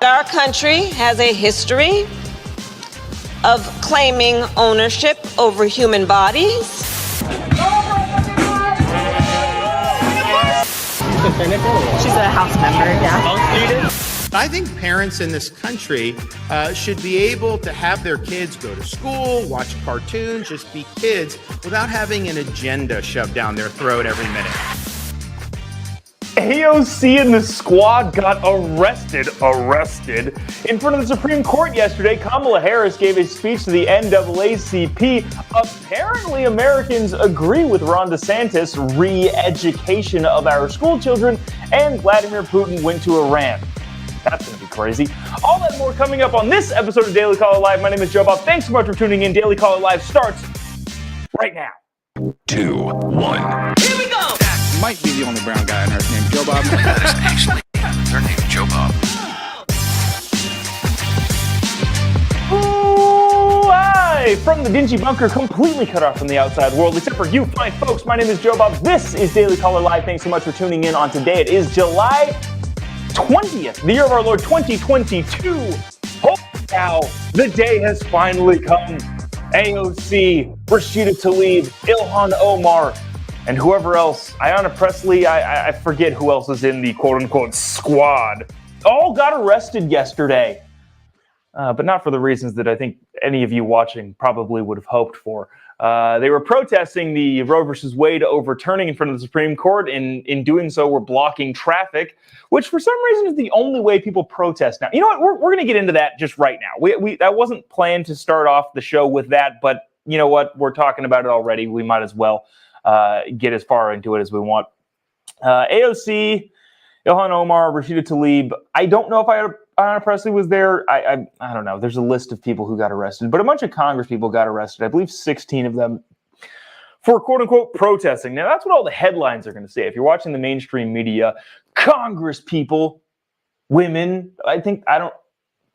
Our country has a history of claiming ownership over human bodies. She's a House member, yeah. I think parents in this country should be able to have their kids go to school, watch cartoons, just be kids without having an agenda shoved down their throat every minute. AOC and the squad got arrested in front of the Supreme Court yesterday. Kamala Harris gave a speech to the NAACP. Apparently, Americans agree with Ron Desantis' re-education of our school children, and Vladimir Putin went to Iran. That's going to be crazy. All that and more coming up on this episode of Daily Caller Live. My name is Jobob. Thanks so much for tuning in. Daily Caller Live starts right now. 2, 1. Here we go! Might be the only brown guy on earth named Jobob. That is actually their name, Jobob. Live from the dingy bunker, completely cut off from the outside world, except for you fine folks. My name is Jobob. This is Daily Caller Live. Thanks so much for tuning in on today. It is July 20th, the year of our Lord 2022. Holy cow, the day has finally come. AOC, Rashida Tlaib, Ilhan Omar, and whoever else, Ayanna Pressley, I forget who else is in the quote-unquote squad, all got arrested yesterday. But not for the reasons that I think any of you watching probably would have hoped for. They were protesting the Roe versus Wade overturning in front of the Supreme Court, and in doing so were blocking traffic, which for some reason is the only way people protest now. You know what? We're going to get into that just right now. We that wasn't planned to start off the show with that, but you know what? We're talking about it already. We might as well get as far into it as we want. AOC, Ilhan Omar, Rashida Tlaib. I don't know if Ayanna Pressley was there. I don't know. There's a list of people who got arrested, but a bunch of Congress people got arrested. I believe 16 of them for quote-unquote protesting. Now, that's what all the headlines are going to say. If you're watching the mainstream media, Congress people, women,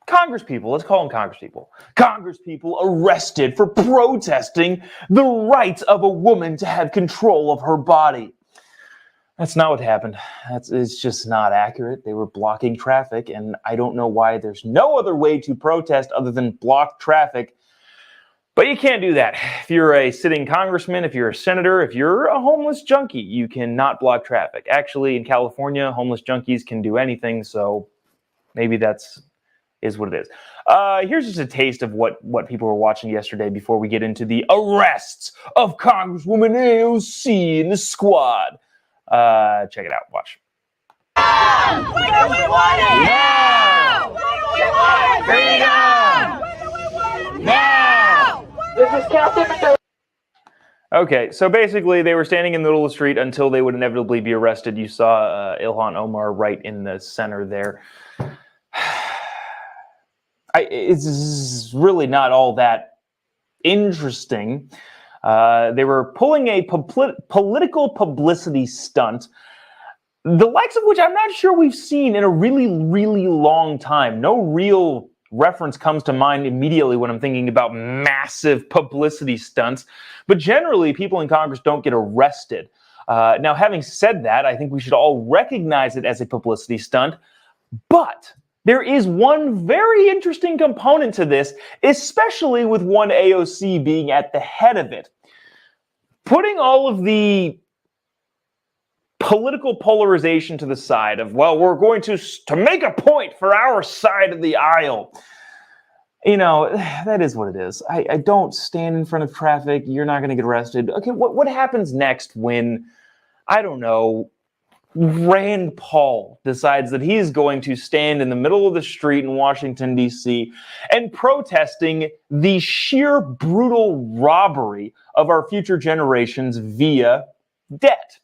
Congress people, let's call them Congress people. Congress people arrested for protesting the right of a woman to have control of her body. That's not what happened. It's just not accurate. They were blocking traffic, and I don't know why there's no other way to protest other than block traffic. But you can't do that. If you're a sitting congressman, if you're a senator, if you're a homeless junkie, you cannot block traffic. Actually, in California, homeless junkies can do anything, so maybe is what it is. Here's just a taste of what people were watching yesterday before we get into the arrests of Congresswoman AOC and the squad. Check it out. Watch. When do we want it? Now! When do we want freedom? When do we want it? Now! This is Captain. Okay, so basically they were standing in the middle of the street until they would inevitably be arrested. You saw Ilhan Omar right in the center there. It's really not all that interesting. They were pulling a political publicity stunt, the likes of which I'm not sure we've seen in a really, really long time. No real reference comes to mind immediately when I'm thinking about massive publicity stunts. But generally, people in Congress don't get arrested. Now, having said that, I think we should all recognize it as a publicity stunt. But there is one very interesting component to this, especially with one AOC being at the head of it. Putting all of the political polarization to the side of, well, we're going to make a point for our side of the aisle. You know, that is what it is. I don't stand in front of traffic. You're not going to get arrested. Okay, what happens next when, I don't know, Rand Paul decides that he's going to stand in the middle of the street in Washington, D.C. and protesting the sheer brutal robbery of our future generations via debt?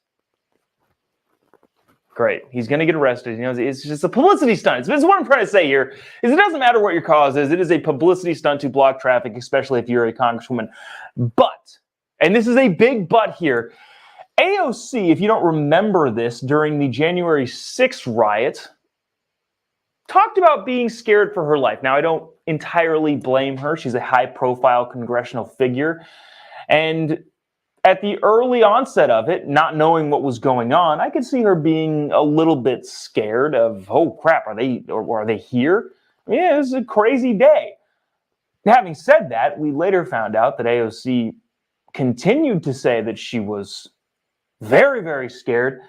Great. He's going to get arrested. You know, it's just a publicity stunt. It's what I'm trying to say here is it doesn't matter what your cause is. It is a publicity stunt to block traffic, especially if you're a congresswoman. But, and this is a big but here, AOC, if you don't remember this, during the January 6th riot, talked about being scared for her life. Now, I don't entirely blame her. She's a high-profile congressional figure. And at the early onset of it, not knowing what was going on, I could see her being a little bit scared of, oh crap, are they here? Yeah, it was a crazy day. Having said that, we later found out that AOC continued to say that she was very, very scared,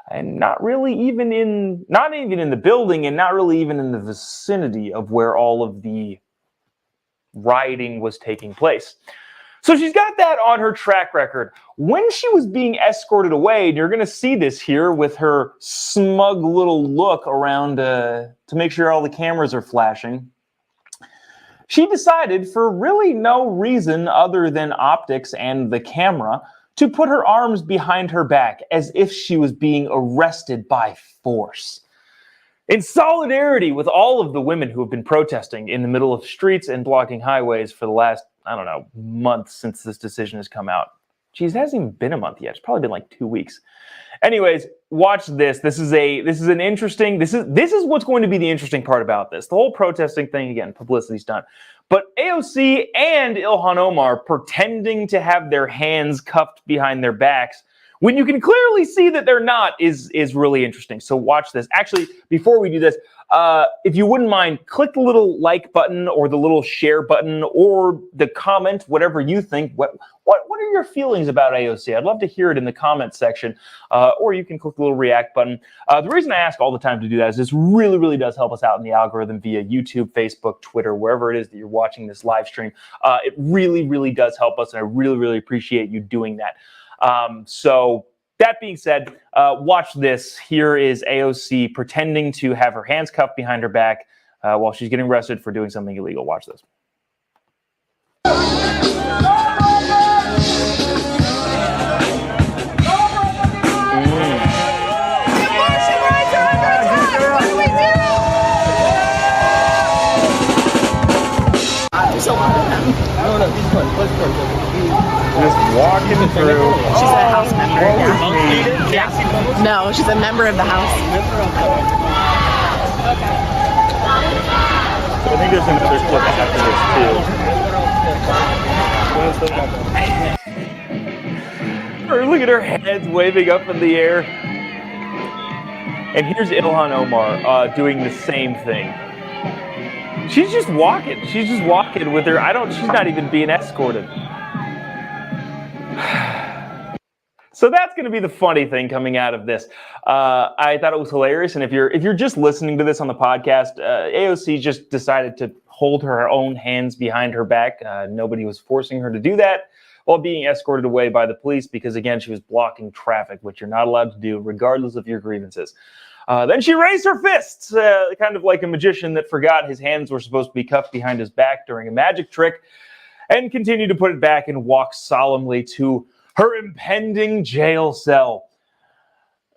and not even in the building, and not really even in the vicinity of where all of the rioting was taking place. So she's got that on her track record. When she was being escorted away, and you're going to see this here with her smug little look around to make sure all the cameras are flashing, she decided, for really no reason other than optics and the camera, to put her arms behind her back as if she was being arrested by force. In solidarity with all of the women who have been protesting in the middle of streets and blocking highways for the last, month since this decision has come out. Geez, it hasn't even been a month yet. It's probably been like 2 weeks. Anyways, watch this. This is what's going to be the interesting part about this. The whole protesting thing, again, publicity's done. But AOC and Ilhan Omar pretending to have their hands cuffed behind their backs when you can clearly see that they're not is really interesting. So watch this. Actually, before we do this, if you wouldn't mind, click the little like button or the little share button or the comment, whatever you think. What are your feelings about AOC? I'd love to hear it in the comment section, or you can click the little react button. The reason I ask all the time to do that is this really, really does help us out in the algorithm via YouTube, Facebook, Twitter, wherever it is that you're watching this live stream. It really, really does help us, and I really, really appreciate you doing that. So that being said, watch this. Here is AOC pretending to have her hands cuffed behind her back while she's getting arrested for doing something illegal. Watch this. Just walking through. She's a house member. Yeah. No, she's a member of the house. So I think there's another clip after this too. Or look at her hands waving up in the air. And here's Ilhan Omar doing the same thing. She's just walking. She's just walking with her. She's not even being escorted. So that's going to be the funny thing coming out of this. I thought it was hilarious. And if you're just listening to this on the podcast, AOC just decided to hold her own hands behind her back. Nobody was forcing her to do that while being escorted away by the police because, again, she was blocking traffic, which you're not allowed to do regardless of your grievances. Then she raised her fists, kind of like a magician that forgot his hands were supposed to be cuffed behind his back during a magic trick, and continued to put it back and walk solemnly to her impending jail cell,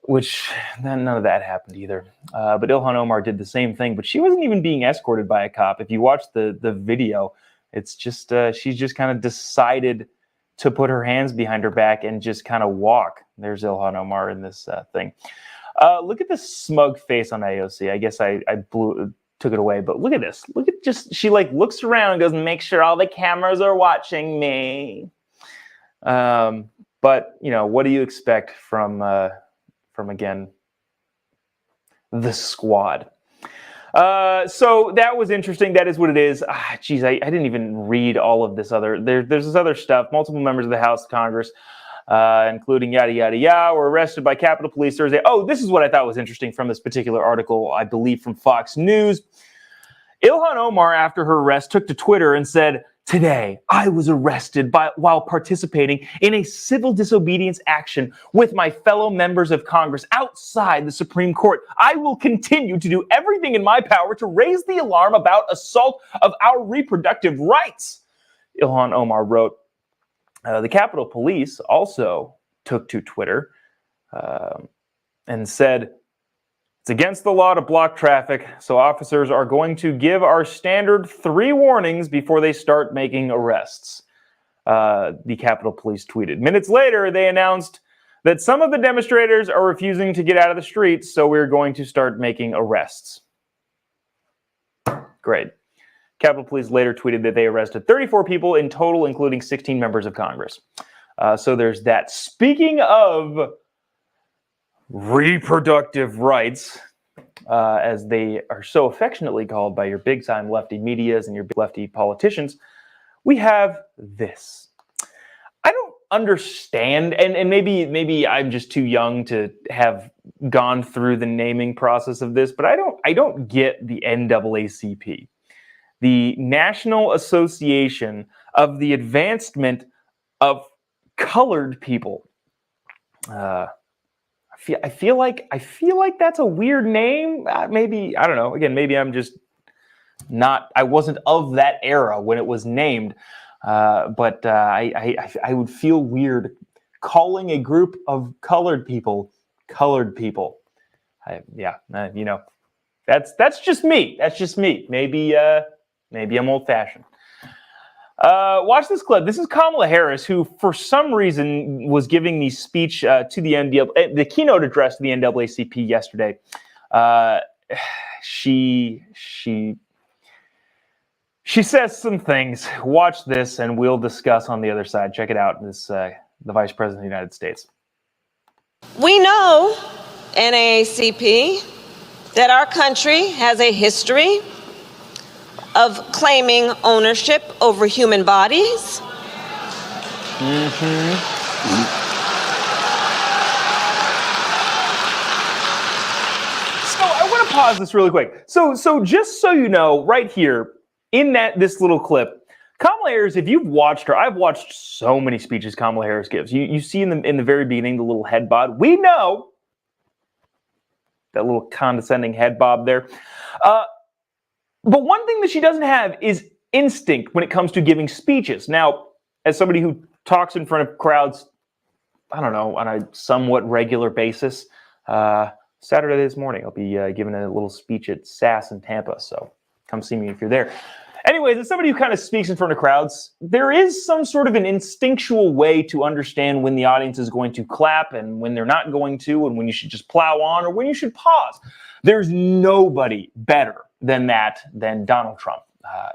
which none of that happened either. But Ilhan Omar did the same thing, but she wasn't even being escorted by a cop. If you watch the video, it's just she's just kind of decided to put her hands behind her back and just kind of walk. There's Ilhan Omar in this thing. Look at the smug face on AOC. I guess I took it away, but look at this. Look at she looks around and goes, make sure all the cameras are watching me. But what do you expect from again, the squad? So that was interesting. That is what it is. Geez, I didn't even read all of this there's this other stuff. Multiple members of the House of Congress, including yada, yada, yada, were arrested by Capitol Police Thursday. Oh, this is what I thought was interesting from this particular article, I believe from Fox News. Ilhan Omar, after her arrest, took to Twitter and said, "Today, I was arrested while participating in a civil disobedience action with my fellow members of Congress outside the Supreme Court. I will continue to do everything in my power to raise the alarm about assault of our reproductive rights," Ilhan Omar wrote. The Capitol Police also took to Twitter and said, "It's against the law to block traffic, so officers are going to give our standard 3 warnings before they start making arrests," the Capitol Police tweeted. Minutes later, they announced that some of the demonstrators are refusing to get out of the streets, so we're going to start making arrests. Great. Capitol Police later tweeted that they arrested 34 people in total, including 16 members of Congress. So there's that. Speaking of reproductive rights, as they are so affectionately called by your big-time lefty medias and your lefty politicians, we have this. I don't understand, and maybe I'm just too young to have gone through the naming process of this, but I don't get the NAACP, the National Association of the Advancement of Colored People. I feel like that's a weird name. Maybe, I don't know. Again, maybe I'm just I wasn't of that era when it was named. But I would feel weird calling a group of colored people. That's just me. That's just me. Maybe I'm old-fashioned. Watch this clip. This is Kamala Harris, who for some reason was giving the speech to the keynote address to the NAACP yesterday. She says some things. Watch this, and we'll discuss on the other side. Check it out. This the Vice President of the United States. We know, NAACP, that our country has a history of claiming ownership over human bodies. So I want to pause this really quick. So just so you know, right here in this little clip, Kamala Harris, if you've watched her, I've watched so many speeches Kamala Harris gives. You see in the very beginning the little head bob. We know that little condescending head bob there. But one thing that she doesn't have is instinct when it comes to giving speeches. Now, as somebody who talks in front of crowds, I don't know, on a somewhat regular basis, Saturday this morning, I'll be giving a little speech at SAS in Tampa, so come see me if you're there. Anyways, as somebody who kind of speaks in front of crowds, there is some sort of an instinctual way to understand when the audience is going to clap and when they're not going to, and when you should just plow on or when you should pause. There's nobody better than Donald Trump.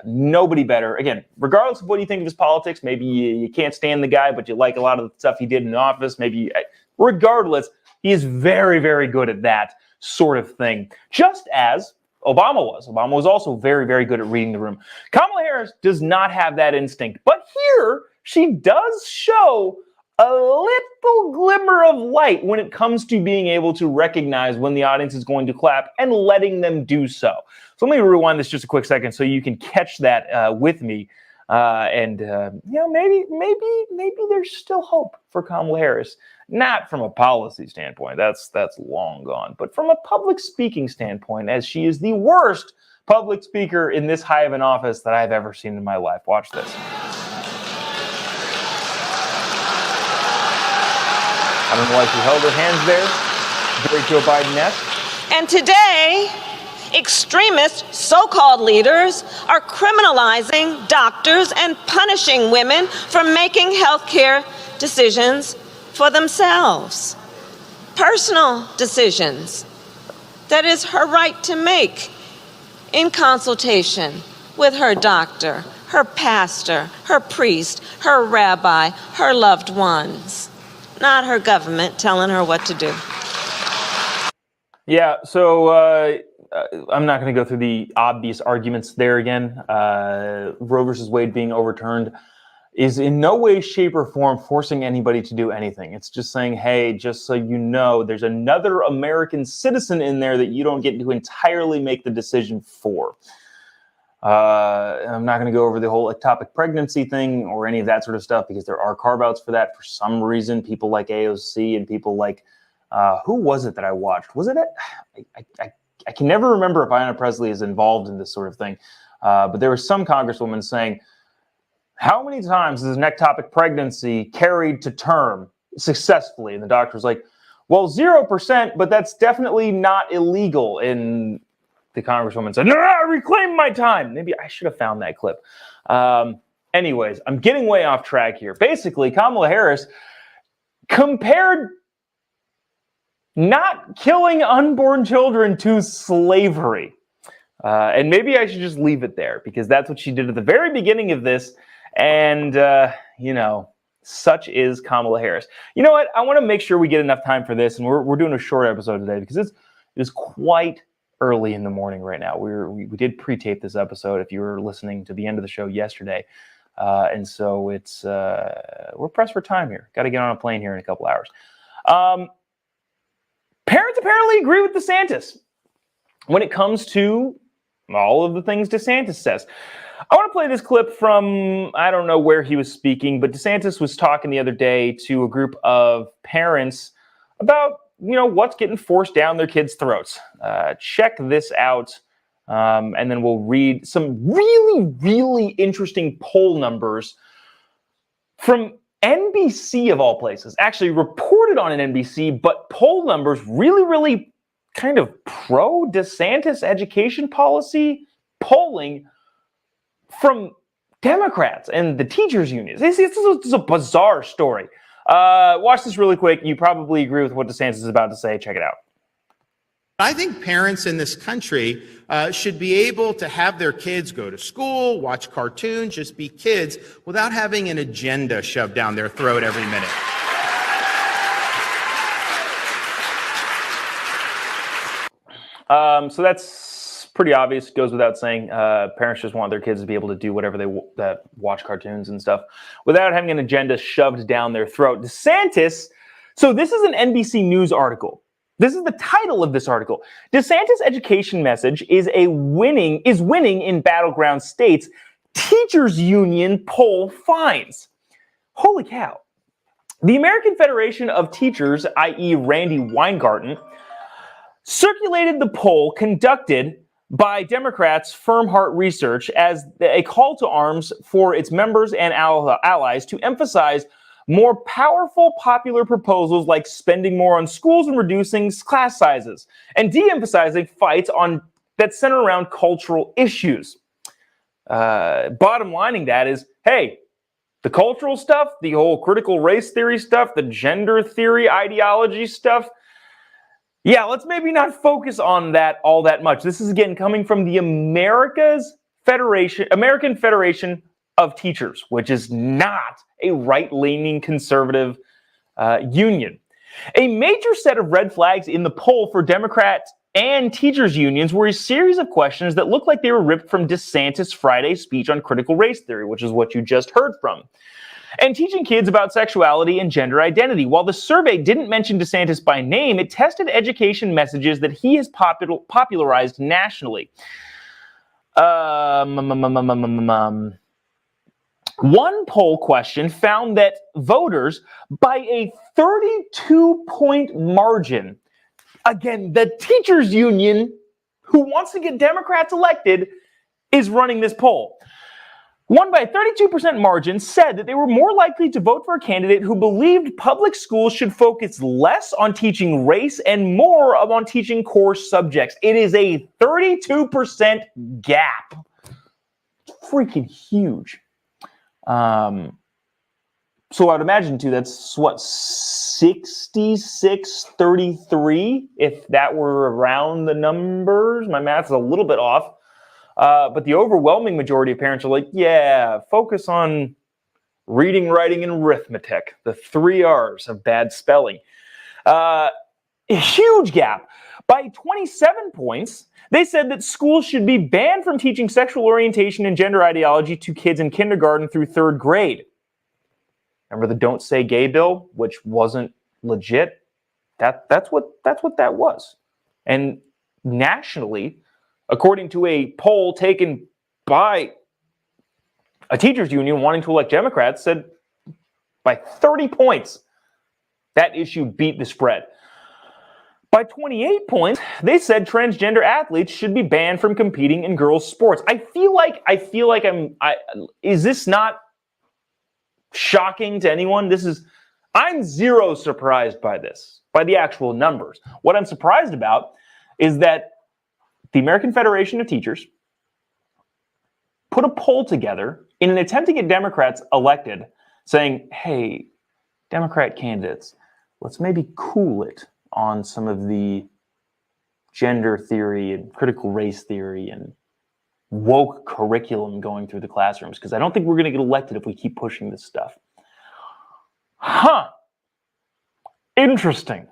Nobody better. Again, regardless of what you think of his politics, maybe you can't stand the guy, but you like a lot of the stuff he did in office. Regardless, he is very, very good at that sort of thing. Just as Obama was. Obama was also very, very good at reading the room. Kamala Harris does not have that instinct. But here, she does show a little glimmer of light when it comes to being able to recognize when the audience is going to clap and letting them do so. So let me rewind this just a quick second so you can catch that with me. Maybe there's still hope for Kamala Harris. Not from a policy standpoint, that's long gone, but from a public speaking standpoint, as she is the worst public speaker in this high of an office that I've ever seen in my life. Watch this. I don't know why she held her hands there. Very Joe Biden-esque. And today, extremist so-called leaders are criminalizing doctors and punishing women for making healthcare decisions for themselves. Personal decisions that is her right to make in consultation with her doctor, her pastor, her priest, her rabbi, her loved ones, not her government telling her what to do. Yeah, so I'm not going to go through the obvious arguments there again. Roe versus Wade being overturned is in no way, shape, or form forcing anybody to do anything. It's just saying, hey, just so you know, there's another American citizen in there that you don't get to entirely make the decision for. I'm not going to go over the whole ectopic pregnancy thing or any of that sort of stuff because there are carve-outs for that for some reason. People like AOC and people like, who was it that I watched? Was it I can never remember if Ayanna Pressley is involved in this sort of thing. But there was some congresswoman saying, how many times is an ectopic pregnancy carried to term successfully? And the doctor was like, well, 0%, but that's definitely not illegal. And the congresswoman said, no, I reclaim my time. Maybe I should have found that clip. Anyways, I'm getting way off track here. Basically, Kamala Harris compared not killing unborn children to slavery. And maybe I should just leave it there because that's what she did at the very beginning of this. And, Such is Kamala Harris. You know what? I want to make sure we get enough time for this, and we're doing a short episode today because it is quite early in the morning right now. We did pre-tape this episode if you were listening to the end of the show yesterday. And so it's we're pressed for time here. Got to get on a plane here in a couple hours. Parents apparently agree with DeSantis when it comes to all of the things DeSantis says. I want to play this clip from, I don't know where he was speaking, but DeSantis was talking the other day to a group of parents about, what's getting forced down their kids' throats. Check this out, and then we'll read some really, really interesting poll numbers from NBC of all places. Actually reported on an NBC, but poll numbers really, really kind of pro-DeSantis education policy polling from Democrats and the teachers' unions. This is a bizarre story. Watch this really quick. You probably agree with what DeSantis is about to say. Check it out. I think parents in this country should be able to have their kids go to school, watch cartoons, just be kids without having an agenda shoved down their throat every minute. So that's pretty obvious. It goes without saying. Parents just want their kids to be able to do whatever that watch cartoons and stuff without having an agenda shoved down their throat. DeSantis, so this is an NBC News article. This is the title of this article. DeSantis' education message is winning in battleground states. Teachers union poll finds. Holy cow. The American Federation of Teachers, i.e. Randy Weingarten, circulated the poll conducted by Democrats' Firm Heart Research as a call to arms for its members and allies to emphasize more powerful popular proposals like spending more on schools and reducing class sizes, and de-emphasizing fights that center around cultural issues. Bottom lining that is, hey, the cultural stuff, the whole critical race theory stuff, the gender theory ideology stuff, yeah, let's maybe not focus on that all that much. This is, again, coming from the American Federation of Teachers, which is not a right-leaning conservative union. A major set of red flags in the poll for Democrats and teachers unions were a series of questions that looked like they were ripped from DeSantis' Friday speech on critical race theory, which is what you just heard from, and teaching kids about sexuality and gender identity. While the survey didn't mention DeSantis by name, it tested education messages that he has popularized nationally. One poll question found that voters, by a 32-point margin, again, the teachers union who wants to get Democrats elected is running this poll. One by a 32% margin said that they were more likely to vote for a candidate who believed public schools should focus less on teaching race and more on teaching core subjects. It is a 32% gap. It's freaking huge. So I'd imagine too, that's what, 66-33, if that were around the numbers. My math is a little bit off. But the overwhelming majority of parents are like, yeah, focus on reading, writing, and arithmetic, the 3 R's of bad spelling. A huge gap. By 27 points, they said that schools should be banned from teaching sexual orientation and gender ideology to kids in kindergarten through 3rd grade. Remember the Don't Say Gay bill, which wasn't legit? That's what that was. And nationally, according to a poll taken by a teachers union wanting to elect Democrats, said by 30 points, that issue beat the spread. By 28 points, they said transgender athletes should be banned from competing in girls' sports. I feel like is this not shocking to anyone? I'm zero surprised by this, by the actual numbers. What I'm surprised about is that the American Federation of Teachers put a poll together in an attempt to get Democrats elected, saying, hey, Democrat candidates, let's maybe cool it on some of the gender theory and critical race theory and woke curriculum going through the classrooms, because I don't think we're going to get elected if we keep pushing this stuff. Huh. Interesting.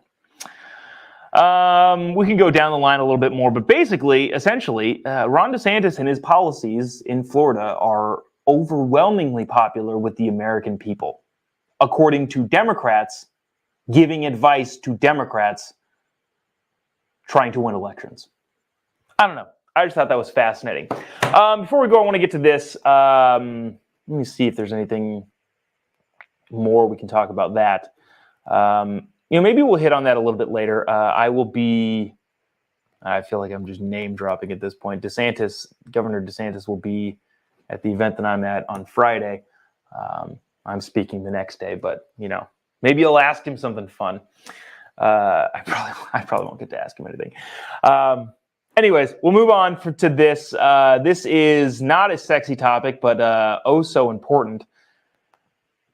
We can go down the line a little bit more, but basically, essentially, Ron DeSantis and his policies in Florida are overwhelmingly popular with the American people, according to Democrats giving advice to Democrats trying to win elections. I don't know. I just thought that was fascinating. Before we go, I want to get to this. Let me see if there's anything more we can talk about that. Maybe we'll hit on that a little bit later. I feel like I'm just name dropping at this point. Governor DeSantis will be at the event that I'm at on Friday. I'm speaking the next day, but maybe I'll ask him something fun. I probably won't get to ask him anything. Anyways, we'll move on to this. This is not a sexy topic, but oh so important.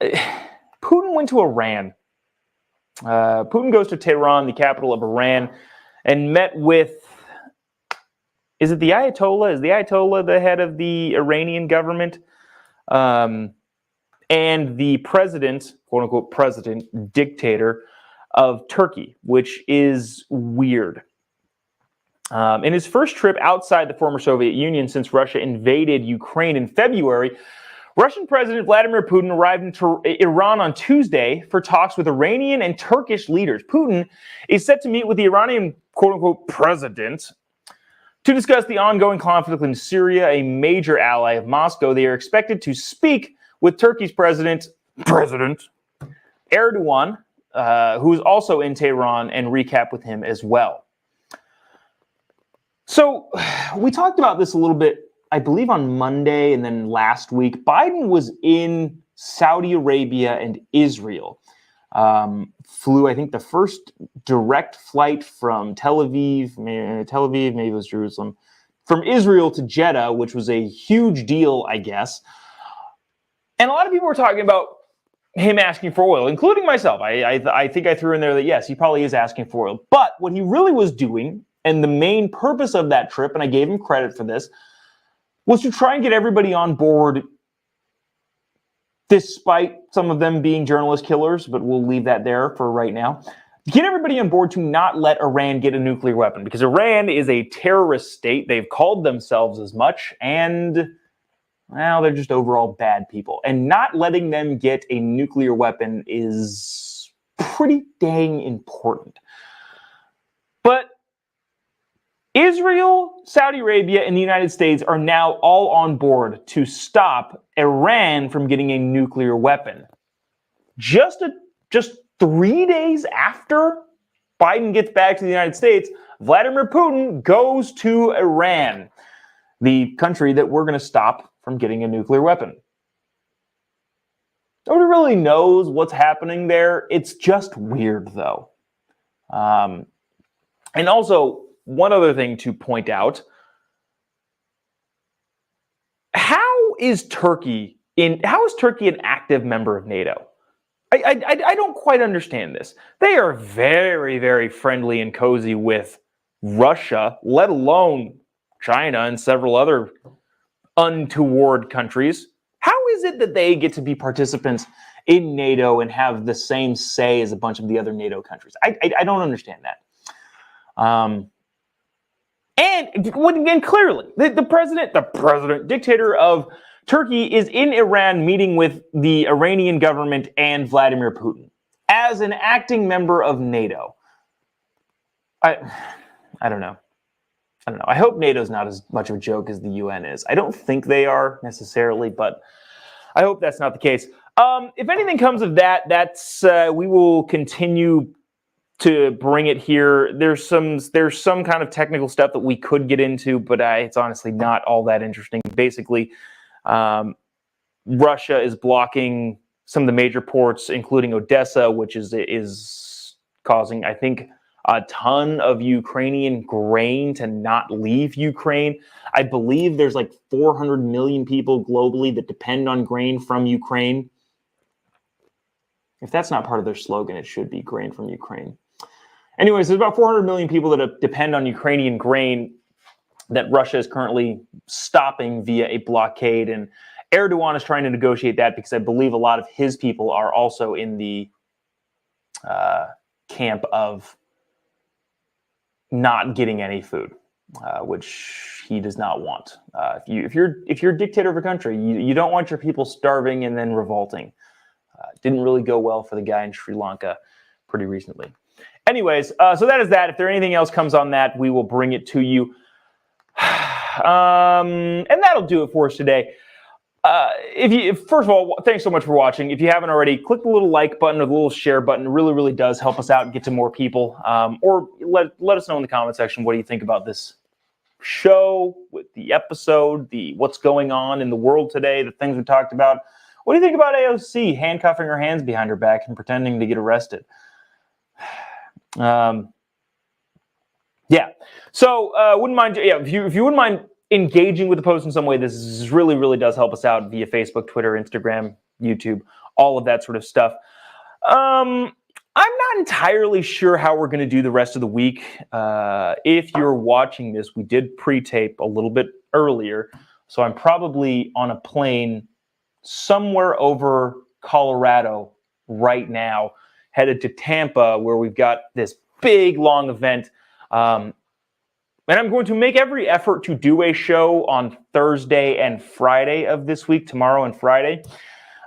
Putin went to Iran. Putin goes to Tehran, the capital of Iran, and met with, is it the Ayatollah? Is the Ayatollah the head of the Iranian government? And the president, quote unquote president, dictator of Turkey, which is weird. In his first trip outside the former Soviet Union since Russia invaded Ukraine in February, Russian President Vladimir Putin arrived in Iran on Tuesday for talks with Iranian and Turkish leaders. Putin is set to meet with the Iranian, quote-unquote, president to discuss the ongoing conflict in Syria, a major ally of Moscow. They are expected to speak with Turkey's President Erdogan, who is also in Tehran, and recap with him as well. So we talked about this a little bit, I believe on Monday and then last week. Biden was in Saudi Arabia and Israel. Flew, I think, the first direct flight from Tel Aviv, maybe it was Jerusalem, from Israel to Jeddah, which was a huge deal, I guess. And a lot of people were talking about him asking for oil, including myself. I think I threw in there that, yes, he probably is asking for oil. But what he really was doing, and the main purpose of that trip, and I gave him credit for this, was to try and get everybody on board, despite some of them being journalist killers, but we'll leave that there for right now. Get everybody on board to not let Iran get a nuclear weapon, because Iran is a terrorist state. They've called themselves as much, and, well, they're just overall bad people. And not letting them get a nuclear weapon is pretty dang important. But Israel, Saudi Arabia, and the United States are now all on board to stop Iran from getting a nuclear weapon. Just 3 days after Biden gets back to the United States, Vladimir Putin goes to Iran, the country that we're going to stop from getting a nuclear weapon. Nobody really knows what's happening there. It's just weird, though. And also, one other thing to point out, how is Turkey an active member of NATO? I don't quite understand this. They are very, very friendly and cozy with Russia, let alone China and several other untoward countries. How is it that they get to be participants in NATO and have the same say as a bunch of the other NATO countries? I don't understand that. And clearly, the president, dictator of Turkey is in Iran meeting with the Iranian government and Vladimir Putin as an acting member of NATO. I don't know. I hope NATO's not as much of a joke as the UN is. I don't think they are necessarily, but I hope that's not the case. If anything comes of that, we will continue to bring it here. There's some kind of technical stuff that we could get into, but it's honestly not all that interesting. Basically, Russia is blocking some of the major ports, including Odessa, which is causing, I think, a ton of Ukrainian grain to not leave Ukraine. I believe there's like 400 million people globally that depend on grain from Ukraine. If that's not part of their slogan, it should be grain from Ukraine. Anyways, there's about 400 million people that depend on Ukrainian grain that Russia is currently stopping via a blockade. And Erdogan is trying to negotiate that because I believe a lot of his people are also in the camp of not getting any food, which he does not want. If you're a dictator of a country, you don't want your people starving and then revolting. Didn't really go well for the guy in Sri Lanka pretty recently. Anyways, so that is that. If there anything else comes on that, we will bring it to you. And that'll do it for us today. First of all, thanks so much for watching. If you haven't already, click the little like button or the little share button. It really, really does help us out and get to more people. Or let us know in the comment section, what do you think about this show, with the episode, what's going on in the world today, the things we talked about. What do you think about AOC handcuffing her hands behind her back and pretending to get arrested? Yeah. So wouldn't mind. Yeah, if you wouldn't mind engaging with the post in some way, this really, really does help us out via Facebook, Twitter, Instagram, YouTube, all of that sort of stuff. I'm not entirely sure how we're going to do the rest of the week. If you're watching this, we did pre-tape a little bit earlier, so I'm probably on a plane somewhere over Colorado right now, headed to Tampa, where we've got this big, long event. And I'm going to make every effort to do a show on Thursday and Friday of this week, tomorrow and Friday.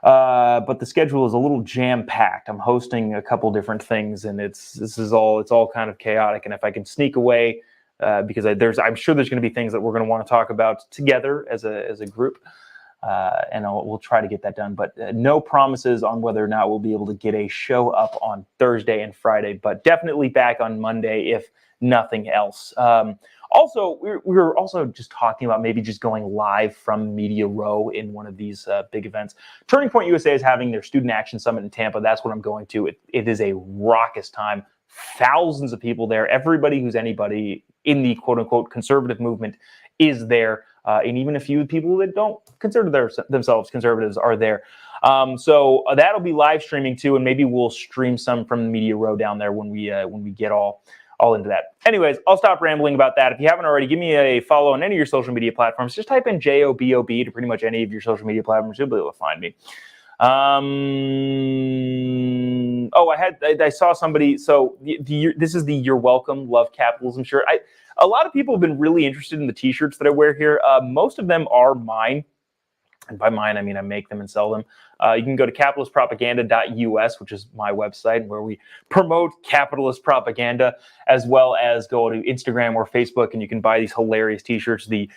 But the schedule is a little jam-packed. I'm hosting a couple different things, and it's all kind of chaotic. And if I can sneak away, because I'm sure there's going to be things that we're going to want to talk about together as a group, and we'll try to get that done. But no promises on whether or not we'll be able to get a show up on Thursday and Friday, but definitely back on Monday if nothing else. Also, we were also just talking about maybe just going live from Media Row in one of these big events. Turning Point USA is having their Student Action Summit in Tampa. That's what I'm going to. It is a raucous time. Thousands of people there. Everybody who's anybody in the quote-unquote conservative movement is there. And even a few people that don't consider themselves conservatives are there. So that'll be live streaming too, and maybe we'll stream some from the Media Row down there when we get all into that. Anyways, I'll stop rambling about that. If you haven't already, give me a follow on any of your social media platforms. Just type in JOBOB to pretty much any of your social media platforms. You'll be able to find me. I saw somebody. So this is the "You're Welcome, Love Capitalism" shirt. A lot of people have been really interested in the t-shirts that I wear here. Most of them are mine. And by mine, I mean I make them and sell them. You can go to capitalistpropaganda.us, which is my website where we promote capitalist propaganda, as well as go to Instagram or Facebook, and you can buy these hilarious t-shirts. The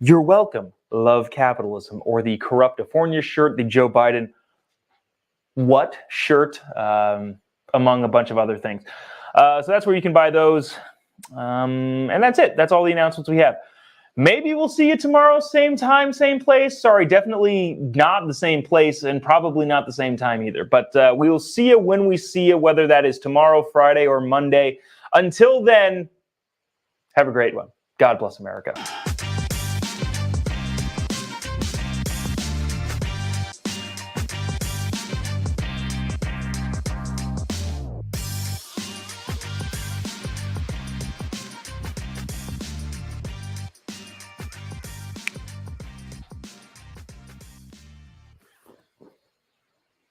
"You're Welcome, Love Capitalism," or the Corruptifornia shirt, the Joe Biden what shirt, among a bunch of other things. So that's where you can buy those. And that's it. That's all the announcements we have. Maybe we'll see you tomorrow, same time, same place. Sorry, definitely not the same place and probably not the same time either. But we will see you when we see you, whether that is tomorrow, Friday, or Monday. Until then, have a great one. God bless America.